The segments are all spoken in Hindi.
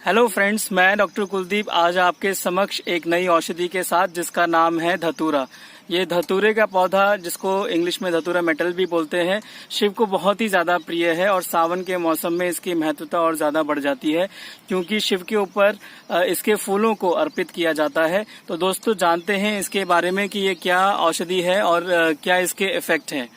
हेलो फ्रेंड्स, मैं डॉक्टर कुलदीप आज आपके समक्ष एक नई औषधि के साथ जिसका नाम है धतूरा। ये धतूरे का पौधा जिसको इंग्लिश में धतूरा मेटल भी बोलते हैं, शिव को बहुत ही ज्यादा प्रिय है और सावन के मौसम में इसकी महत्वता और ज्यादा बढ़ जाती है क्योंकि शिव के ऊपर इसके फूलों को अर्पित किया जाता है। तो दोस्तों जानते हैं इसके बारे में कि ये क्या औषधि है और क्या इसके इफेक्ट हैं।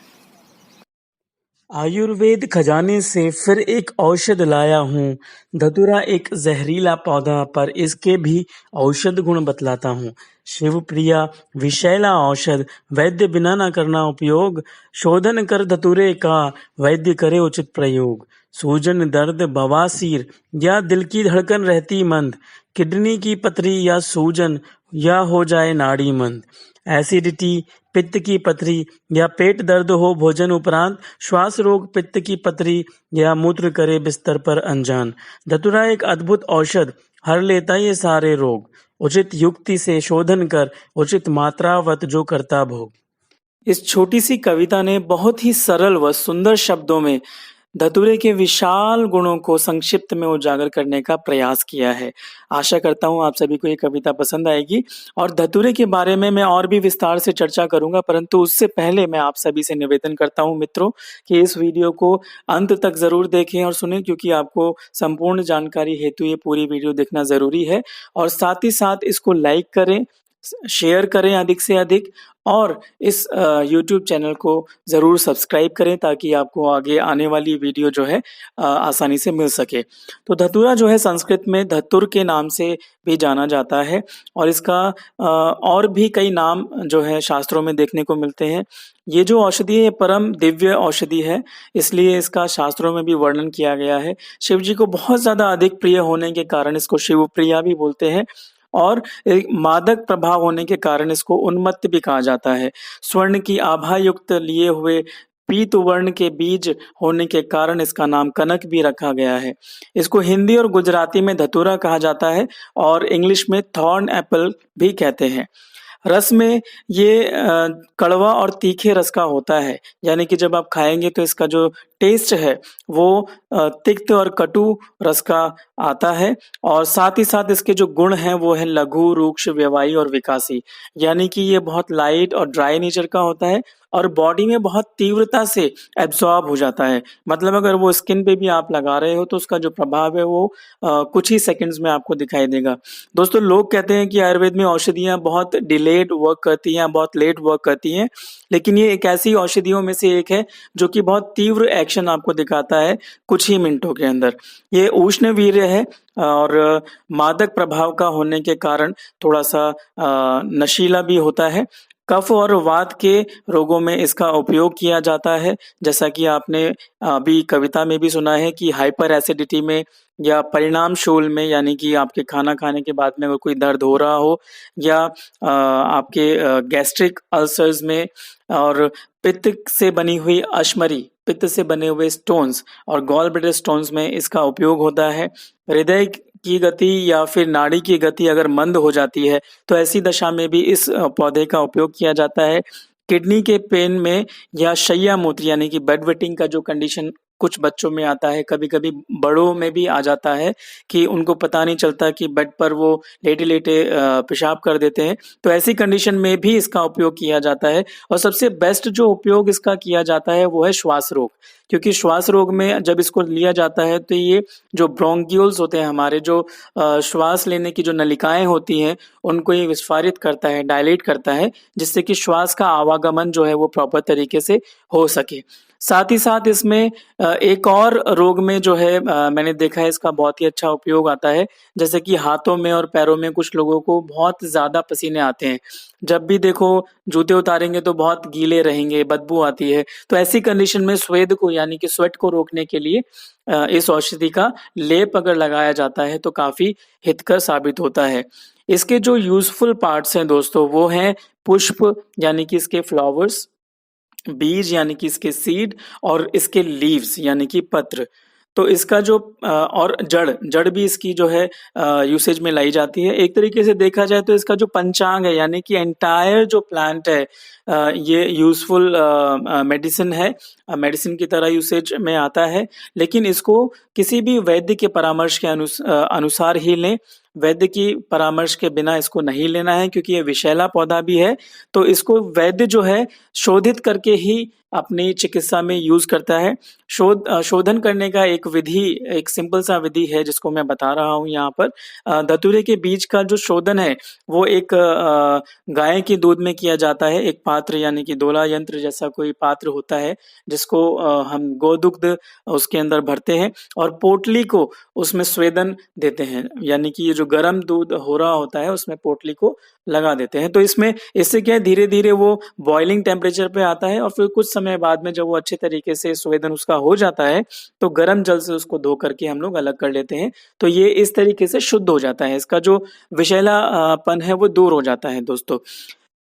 आयुर्वेद खजाने से फिर एक औषध लाया हूँ। धतूरा एक जहरीला पौधा पर इसके भी औषध गुण बतलाता हूँ। शिवप्रिया विषैला औषध, वैद्य बिना न करना उपयोग। शोधन कर धतूरे का, वैद्य करे उचित प्रयोग। सूजन, दर्द, बवासीर या दिल की धड़कन रहती मंद, किडनी की पथरी या सूजन या हो जाए नाड़ी मंद, एसिडिटी, पित्त की पथरी या पेट दर्द हो भोजन उपरांत, श्वास रोग, पित्त की पथरी या मूत्र करे बिस्तर पर अनजान। धतूरा एक अद्भुत औषध, हर लेता ये सारे रोग। उचित युक्ति से शोधन कर, उचित मात्रावत जो करता भोग। इस छोटी सी कविता ने बहुत ही सरल व सुंदर शब्दों में धतूरे के विशाल गुणों को संक्षिप्त में उजागर करने का प्रयास किया है। आशा करता हूँ आप सभी को ये कविता पसंद आएगी और धतूरे के बारे में मैं और भी विस्तार से चर्चा करूंगा, परंतु उससे पहले मैं आप सभी से निवेदन करता हूँ मित्रों कि इस वीडियो को अंत तक जरूर देखें और सुनें, क्योंकि आपको संपूर्ण जानकारी हेतु ये पूरी वीडियो देखना जरूरी है। और साथ ही साथ इसको लाइक करें, शेयर करें अधिक से अधिक और इस YouTube चैनल को ज़रूर सब्सक्राइब करें ताकि आपको आगे आने वाली वीडियो जो है आसानी से मिल सके। तो धतूरा जो है संस्कृत में धतुर के नाम से भी जाना जाता है और इसका और भी कई नाम जो है शास्त्रों में देखने को मिलते हैं। ये जो औषधि है ये परम दिव्य औषधि है, इसलिए इसका शास्त्रों में भी वर्णन किया गया है। शिव जी को बहुत ज़्यादा अधिक प्रिय होने के कारण इसको शिवप्रिया भी बोलते हैं और एक मादक प्रभाव होने के कारण इसको उन्मत्त भी कहा जाता है। स्वर्ण की आभा युक्त लिए हुए पीत वर्ण के बीज होने के कारण इसका नाम कनक भी रखा गया है। इसको हिंदी और गुजराती में धतूरा कहा जाता है और इंग्लिश में थॉर्न एप्पल भी कहते हैं। रस में ये कड़वा और तीखे रस का होता है, यानी कि जब आप खाएंगे तो इसका जो टेस्ट है वो तिक्त और कटु रस का आता है। और साथ ही साथ इसके जो गुण हैं वो है लघु, रूक्ष, व्यवायी और विकासी, यानी कि ये बहुत लाइट और ड्राई नेचर का होता है और बॉडी में बहुत तीव्रता से एब्जॉर्ब हो जाता है। मतलब अगर वो स्किन पे भी आप लगा रहे हो तो उसका जो प्रभाव है वो कुछ ही सेकंड्स में आपको दिखाई देगा। दोस्तों लोग कहते हैं कि आयुर्वेद में औषधियां बहुत डिलेड वर्क करती हैं, बहुत लेट वर्क करती हैं, लेकिन ये एक ऐसी औषधियों में से एक है जो कि बहुत तीव्र एक्शन आपको दिखाता है कुछ ही मिनटों के अंदर। ये उष्ण वीर्य है और मादक प्रभाव का होने के कारण थोड़ा सा नशीला भी होता है। कफ और वात के रोगों में इसका उपयोग किया जाता है, जैसा कि आपने अभी कविता में भी सुना है कि हाइपर एसिडिटी में या परिणाम शूल में, यानी कि आपके खाना खाने के बाद में अगर कोई दर्द हो रहा हो या आपके गैस्ट्रिक अल्सर्स में, और पित्त से बनी हुई अश्मरी, पित्त से बने हुए स्टोन्स और गॉल ब्लैडर स्टोन्स में इसका उपयोग होता है। हृदय की गति या फिर नाड़ी की गति अगर मंद हो जाती है तो ऐसी दशा में भी इस पौधे का उपयोग किया जाता है। किडनी के पेन में या शैया मूत्र यानी कि बेड वेटिंग का जो कंडीशन कुछ बच्चों में आता है, कभी कभी बड़ों में भी आ जाता है कि उनको पता नहीं चलता कि बेड पर वो लेटे लेटे पेशाब कर देते हैं, तो ऐसी कंडीशन में भी इसका उपयोग किया जाता है। और सबसे बेस्ट जो उपयोग इसका किया जाता है वो है श्वास रोग, क्योंकि श्वास रोग में जब इसको लिया जाता है तो ये जो ब्रोंक्यूल्स होते हैं हमारे, जो श्वास लेने की जो नलिकाएं होती हैं उनको ये विस्फारित करता है, डायलेट करता है, जिससे कि श्वास का आवागमन जो है वो प्रॉपर तरीके से हो सके। साथ ही साथ इसमें एक और रोग में जो है मैंने देखा है इसका बहुत ही अच्छा उपयोग आता है, जैसे कि हाथों में और पैरों में कुछ लोगों को बहुत ज्यादा पसीने आते हैं, जब भी देखो जूते उतारेंगे तो बहुत गीले रहेंगे, बदबू आती है, तो ऐसी कंडीशन में स्वेद को यानी कि स्वेट को रोकने के लिए इस औषधि का लेप अगर लगाया जाता है तो काफी हितकर साबित होता है। इसके जो यूजफुल पार्ट्स हैं दोस्तों वो हैं पुष्प यानी कि इसके फ्लावर्स, बीज यानी कि इसके सीड और इसके लीव्स यानी कि पत्र। तो इसका जो और जड़ भी इसकी जो है यूसेज में लाई जाती है। एक तरीके से देखा जाए तो इसका जो पंचांग है यानी कि एंटायर जो प्लांट है ये यूजफुल मेडिसिन है, मेडिसिन की तरह यूसेज में आता है। लेकिन इसको किसी भी वैद्य के परामर्श के अनुसार ही लें। वैद्य की परामर्श के बिना इसको नहीं लेना है, क्योंकि ये विषैला पौधा भी है। तो इसको वैद्य जो है शोधित करके ही अपनी चिकित्सा में यूज करता है। शोधन करने का एक विधि, एक सिंपल सा विधि है जिसको मैं बता रहा हूँ यहाँ पर। धतूरे के बीज का जो शोधन है वो एक गाय के दूध में किया जाता है। एक पात्र यानी कि दोला यंत्र जैसा कोई पात्र होता है जिसको हम गोदुग्ध उसके अंदर भरते हैं और पोटली को उसमें स्वेदन देते हैं, यानी कि ये जो गर्म दूध हो रहा होता है उसमें पोटली को लगा देते हैं। तो इससे क्या है, धीरे धीरे वो बॉइलिंग टेम्परेचर पे आता है और फिर कुछ समय बाद में जब वो अच्छे तरीके से स्वेदन उसका हो जाता है तो गर्म जल से उसको धो करके हम लोग अलग कर लेते हैं। तो ये इस तरीके से शुद्ध हो जाता है, इसका जो विषैलापन है वो दूर हो जाता है दोस्तों।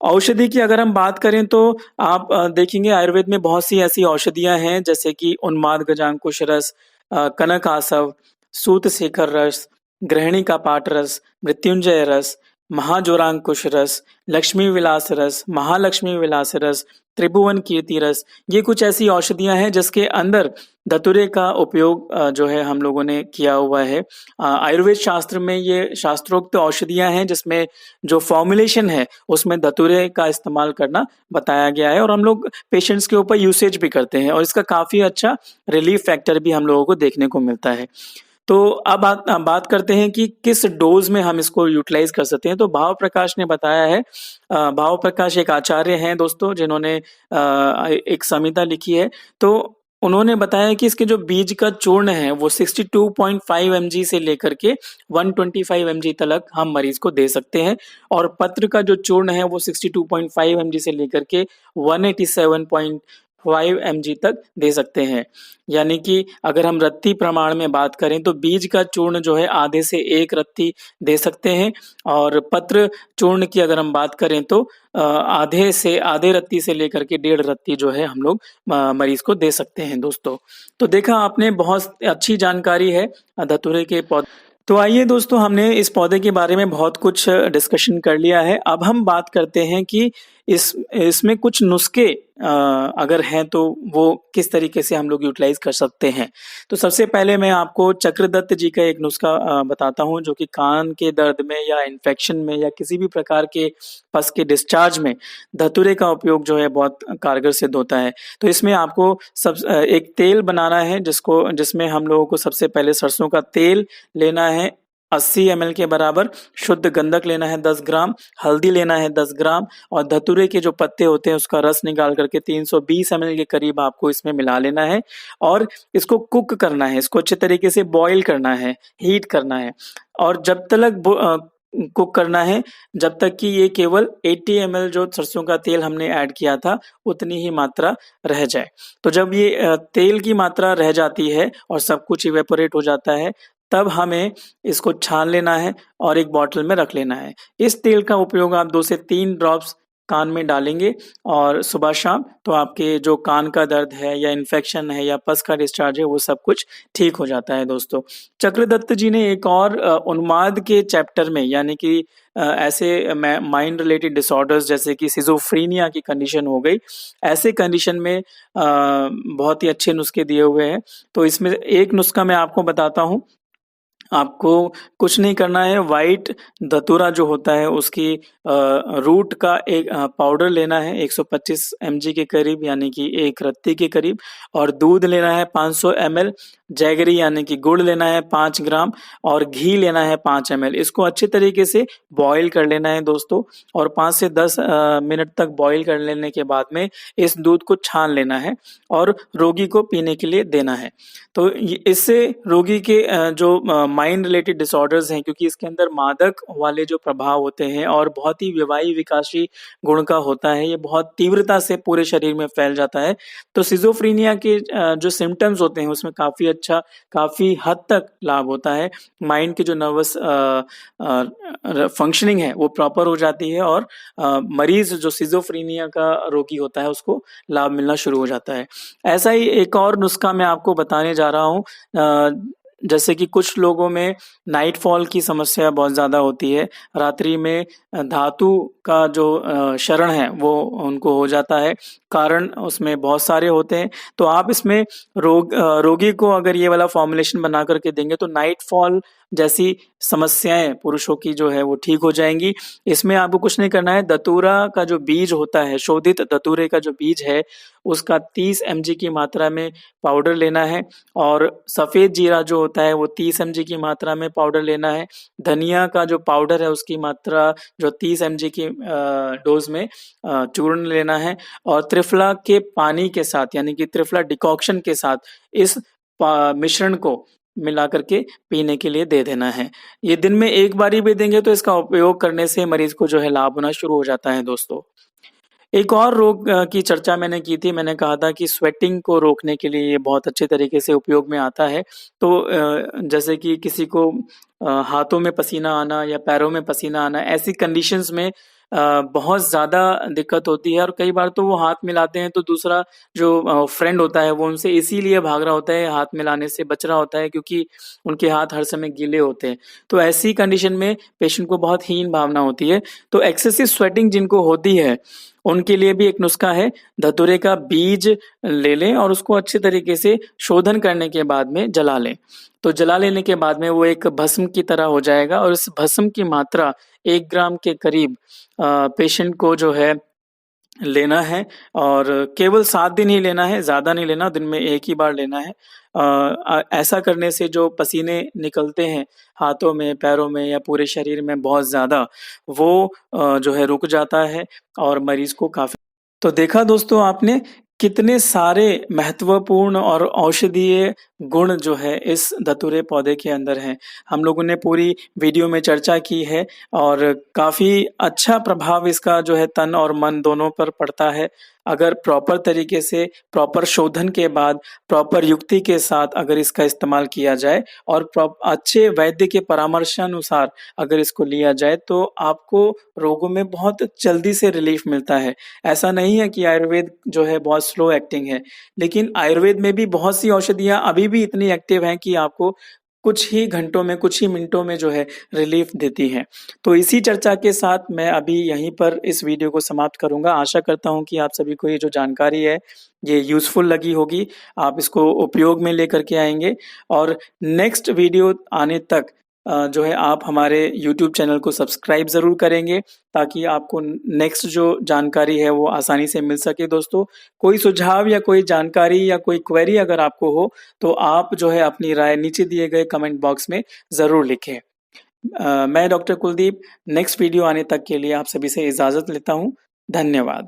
औषधि की अगर हम बात करें तो आप देखेंगे आयुर्वेद में बहुत सी ऐसी औषधियां हैं जैसे कि उन्माद गजांकुश रस, कनक आसव, सूत शेखर रस, गृहिणी का पाट रस, मृत्युंजय रस, महाजोरांकुश रस, लक्ष्मी विलास रस, महालक्ष्मी विलास रस, त्रिभुवन कीर्ति रस। ये कुछ ऐसी औषधियां हैं जिसके अंदर धतूरे का उपयोग जो है हम लोगों ने किया हुआ है। आयुर्वेद शास्त्र में ये शास्त्रोक्त औषधियां हैं जिसमें जो फॉर्मुलेशन है उसमें धतूरे का इस्तेमाल करना बताया गया है और हम लोग पेशेंट्स के ऊपर यूसेज भी करते हैं और इसका काफी अच्छा रिलीफ फैक्टर भी हम लोगों को देखने को मिलता है। तो अब बात करते हैं कि किस डोज में हम इसको यूटिलाइज कर सकते हैं। तो भाव प्रकाश ने बताया है। भाव प्रकाश एक आचार्य हैं दोस्तों जिन्होंने एक संहिता लिखी है। तो उन्होंने बताया कि इसके जो बीज का चूर्ण है वो 62.5 mg से लेकर के 125 mg तक हम मरीज को दे सकते हैं और पत्र का जो चूर्ण है वो 62.5 mg से लेकर के 187.5 mg तक दे सकते हैं। यानी कि अगर हम रत्ती प्रमाण में बात करें तो बीज का चूर्ण जो है आधे से 1 रत्ती दे सकते हैं और पत्र चूर्ण की अगर हम बात करें तो आधे रत्ती से लेकर के 1.5 रत्ती जो है हम लोग मरीज को दे सकते हैं दोस्तों। तो देखा आपने, बहुत अच्छी जानकारी है धतूरे के पौधे। तो आइए दोस्तों, हमने इस पौधे के बारे में बहुत कुछ डिस्कशन कर लिया है। अब हम बात करते हैं कि इसमें कुछ नुस्खे अगर हैं तो वो किस तरीके से हम लोग यूटिलाइज कर सकते हैं। तो सबसे पहले मैं आपको चक्रदत्त जी का एक नुस्खा बताता हूं जो कि कान के दर्द में या इन्फेक्शन में या किसी भी प्रकार के पस के डिस्चार्ज में धतूरे का उपयोग जो है बहुत कारगर सिद्ध होता है। तो इसमें आपको एक तेल बनाना है जिसमें हम लोगों को सबसे पहले सरसों का तेल लेना है 80 ml के बराबर, शुद्ध गंधक लेना है 10 ग्राम, हल्दी लेना है 10 ग्राम और धतूरे के जो पत्ते होते हैं उसका रस निकाल करके 320 ml के करीब आपको इसमें मिला लेना है और इसको कुक करना है, इसको अच्छे तरीके से बॉईल करना है, हीट करना है और जब तक कुक करना है जब तक कि ये केवल 80 ml जो सरसों का तेल हमने ऐड किया था उतनी ही मात्रा रह जाए। तो जब ये तेल की मात्रा रह जाती है और सब कुछ इवेपोरेट हो जाता है तब हमें इसको छान लेना है और एक बॉटल में रख लेना है। इस तेल का उपयोग आप 2 से 3 ड्रॉप्स कान में डालेंगे और सुबह शाम तो आपके जो कान का दर्द है या इन्फेक्शन है या पस का डिस्चार्ज है वो सब कुछ ठीक हो जाता है दोस्तों। चक्रदत्त जी ने एक और उन्माद के चैप्टर में, यानी कि ऐसे माइंड रिलेटेड डिसऑर्डर्स जैसे कि सिजोफ्रीनिया की कंडीशन हो गई, ऐसे कंडीशन में बहुत ही अच्छे नुस्खे दिए हुए हैं। तो इसमें एक नुस्खा मैं आपको बताता हूँ। आपको कुछ नहीं करना है, वाइट धतूरा जो होता है उसकी रूट का एक पाउडर लेना है 125 mg के करीब, यानी कि 1 रत्ती के करीब और दूध लेना है 500 ml, जैगरी यानी कि गुड़ लेना है 5 ग्राम और घी लेना है 5 ml। इसको अच्छे तरीके से बॉईल कर लेना है दोस्तों और 5 से 10 मिनट तक बॉईल कर लेने के बाद में इस दूध को छान लेना है और रोगी को पीने के लिए देना है। तो इससे रोगी के जो माइंड रिलेटेड डिसऑर्डर्स हैं, क्योंकि इसके अंदर मादक वाले जो प्रभाव होते हैं और बहुत ही विवाही विकासी गुण का होता है, ये बहुत तीव्रता से पूरे शरीर में फैल जाता है। तो सिज़ोफ्रेनिया के जो सिम्पटम्स होते हैं उसमें काफ़ी हद तक लाभ होता है। माइंड की जो नर्वस फंक्शनिंग है वो प्रॉपर हो जाती है और मरीज़ जो सिज़ोफ्रेनिया का रोगी होता है उसको लाभ मिलना शुरू हो जाता है। ऐसा ही एक और नुस्खा मैं आपको बताने जा रहा हूँ। जैसे कि कुछ लोगों में नाइट फॉल की समस्या बहुत ज़्यादा होती है। रात्रि में धातु का जो क्षरण है वो उनको हो जाता है। कारण उसमें बहुत सारे होते हैं। तो आप इसमें रोगी को अगर ये वाला फॉर्मुलेशन बना कर के देंगे तो नाइट फॉल जैसी समस्याएं पुरुषों की जो है वो ठीक हो जाएंगी। इसमें आपको कुछ नहीं करना है। धतूरा का जो बीज होता है, शोधित धतूरे का जो बीज है, उसका 30 mg की मात्रा में पाउडर लेना है और सफ़ेद जीरा जो होता है वो 30 mg की मात्रा में पाउडर लेना है। धनिया का जो पाउडर है उसकी मात्रा जो 30 mg की डोज में चूर्ण लेना है और त्रिफला के पानी के साथ यानी कि त्रिफला डिकॉक्शन के साथ इस मिश्रण को मिला करके पीने के लिए दे देना है। ये दिन में एक बारी भी देंगे तो इसका उपयोग करने से मरीज को जो है लाभ होना शुरू हो जाता है दोस्तों। एक और रोग की चर्चा मैंने की थी। मैंने कहा था कि स्वेटिंग को रोकने के लिए ये बहुत अच्छे तरीके से उपयोग में आता है। तो जैसे कि किसी को हाथों में पसीना आना या पैरों में पसीना आना, ऐसी कंडीशंस में बहुत ज़्यादा दिक्कत होती है और कई बार तो वो हाथ मिलाते हैं तो दूसरा जो फ्रेंड होता है वो उनसे इसीलिए भाग रहा होता है, हाथ मिलाने से बच रहा होता है क्योंकि उनके हाथ हर समय गीले होते हैं। तो ऐसी कंडीशन में पेशेंट को बहुत हीन भावना होती है। तो एक्सेसिव स्वेटिंग जिनको होती है उनके लिए भी एक नुस्खा है। धतूरे का बीज ले लें और उसको अच्छे तरीके से शोधन करने के बाद में जला लें। तो जला लेने के बाद में वो एक भस्म की तरह हो जाएगा और इस भस्म की मात्रा 1 ग्राम के करीब पेशेंट को जो है लेना है और केवल 7 दिन ही लेना है, ज़्यादा नहीं लेना, दिन में 1 ही बार लेना है। ऐसा करने से जो पसीने निकलते हैं हाथों में, पैरों में या पूरे शरीर में बहुत ज़्यादा, वो जो है रुक जाता है और मरीज़ को काफ़ी। तो देखा दोस्तों आपने कितने सारे महत्वपूर्ण और औषधीय गुण जो है इस धतूरे पौधे के अंदर हैं। हम लोगों ने पूरी वीडियो में चर्चा की है और काफ़ी अच्छा प्रभाव इसका जो है तन और मन दोनों पर पड़ता है। अगर प्रॉपर तरीके से, प्रॉपर शोधन के बाद, प्रॉपर युक्ति के साथ अगर इसका इस्तेमाल किया जाए और अच्छे वैद्य के परामर्शानुसार अगर इसको लिया जाए तो आपको रोगों में बहुत जल्दी से रिलीफ मिलता है। ऐसा नहीं है कि आयुर्वेद जो है बहुत स्लो एक्टिंग है, लेकिन आयुर्वेद में भी बहुत सी औषधियाँ अभी भी इतनी एक्टिव हैं कि आपको कुछ ही घंटों में, कुछ ही मिनटों में जो है रिलीफ देती हैं। तो इसी चर्चा के साथ मैं अभी यहीं पर इस वीडियो को समाप्त करूँगा। आशा करता हूँ कि आप सभी को ये जो जानकारी है ये यूज़फुल लगी होगी। आप इसको उपयोग में लेकर के आएँगे और नेक्स्ट वीडियो आने तक जो है आप हमारे यूट्यूब चैनल को सब्सक्राइब ज़रूर करेंगे ताकि आपको नेक्स्ट जो जानकारी है वो आसानी से मिल सके दोस्तों। कोई सुझाव या कोई जानकारी या कोई क्वेरी अगर आपको हो तो आप जो है अपनी राय नीचे दिए गए कमेंट बॉक्स में ज़रूर लिखें। मैं डॉक्टर कुलदीप नेक्स्ट वीडियो आने तक के लिए आप सभी से इजाज़त लेता हूँ। धन्यवाद।